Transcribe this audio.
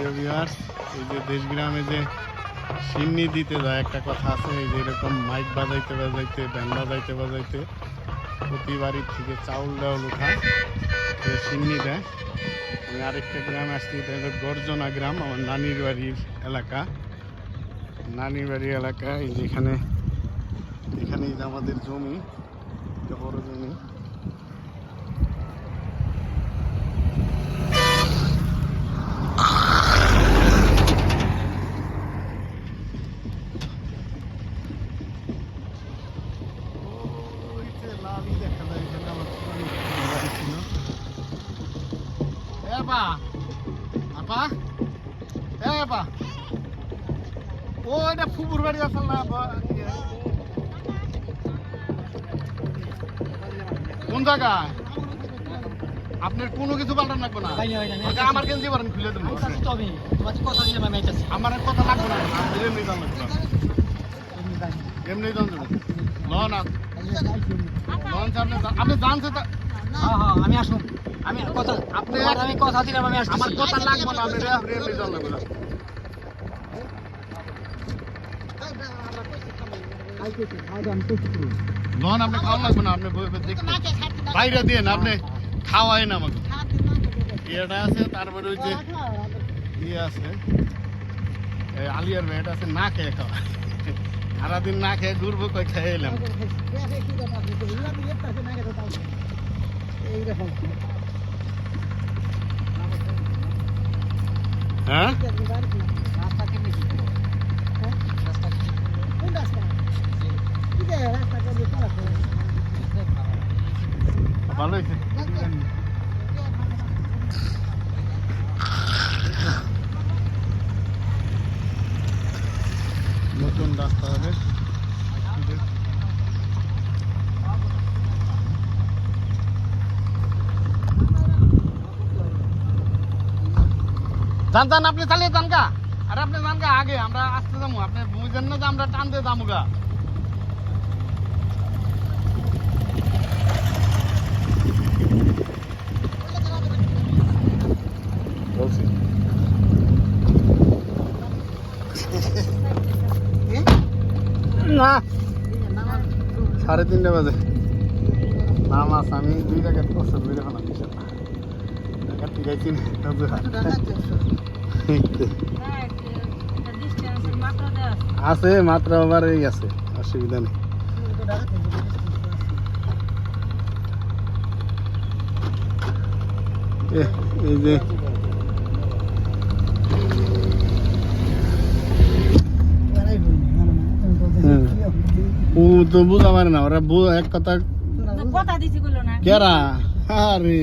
প্রিয় ভিউয়ার্স, এই যে দেশগ্রামে যে সিন্নি দিতে যায় একটা কথা আছে, এই যে এরকম মাইক বাজাইতে বাজাইতে ব্যান্ড বাজাইতে বাজাইতে প্রতি বাড়ির থেকে চাউল ডাউল উঠায় সিন্নি দেয়। আমি আরেকটা গ্রাম আসছি, এটা হলো গর্জনা গ্রাম, আমার নানির বাড়ির এলাকা। নানির বাড়ির এলাকা এই যেখানে, এখানেই যে আমাদের জমি, একটা বড় জমি। ও এটা ফুপুর বাড়ি আসল না? কোন জায়গায়? আপনার কোনো কিছু পাল্টান লাগবে না, আমার কেন দিবেন খুলে দেবো। আমার কথা লাগবে না, এমনি দাম লাগবে, এমনি দাম দেবেন। লন আপনি জানছেন? আমি আসুন, আমি কথা আমি কথা দিলাম, আমি আমার কথা লাগবে না, আপনি এমনি দাম লাগবে না। লন আপনি খাওয়া লাগবে না, আপনি বাইরে দিয়ে না, আপনি খাওয়াই না আমাকে। ইয়েটা আছে, তারপরে ওই যে ইয়ে আছে আলিয়ার মেয়েটা আছে, না খেয়ে খাওয়া, সারাদিন না খেয়ে ঘুরবো, কই খেয়ে এলাম। হ্যাঁ ভালো হয়েছে। নতুন রাস্তা হবে। যান যান, আপনি চালিয়ে যান গা, আর আপনি যান গা আগে, আমরা আসতে যাবো, আপনি বুঝেন না যে আমরা টান দিয়ে যাবো গা। না 3:30 বাজে নামাজ, আমি 2 জায়গায় কষ্ট করে ফেলাম, টাকা ঠিক আছে আছে মাত্র, আবার এই আছে, অসুবিধা নেই। এই যে ও তো বুঝা পারে না, ওরা এক কথা কেরা। আরে